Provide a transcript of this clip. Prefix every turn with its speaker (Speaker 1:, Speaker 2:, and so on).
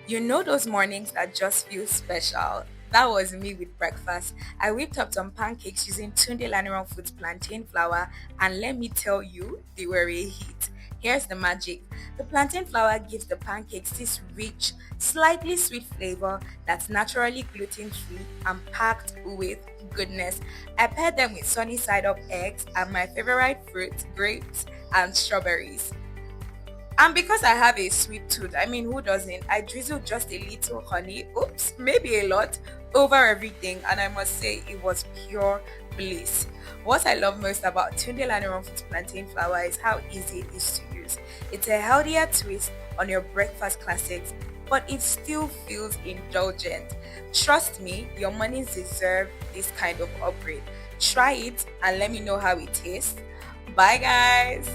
Speaker 1: You know those mornings that just feel special? That was me with breakfast. I whipped up some pancakes using Tunde Laniran Foods plantain flour, and let me tell you, they were a hit. Here's the magic. The plantain flour gives the pancakes this rich, slightly sweet flavor that's naturally gluten-free and packed with goodness. I paired them with sunny side up eggs and my favorite fruit, grapes and strawberries. And because I have a sweet tooth, I mean, who doesn't? I drizzled just a little honey, oops, maybe a lot, over everything, and I must say it was pure bliss. What I love most about Tunde Laniran Foods plantain flour is how easy it is to use. It's a healthier twist on your breakfast classics, but it still feels indulgent. Trust me, your money deserve this kind of upgrade. Try it and let me know how it tastes. Bye, guys.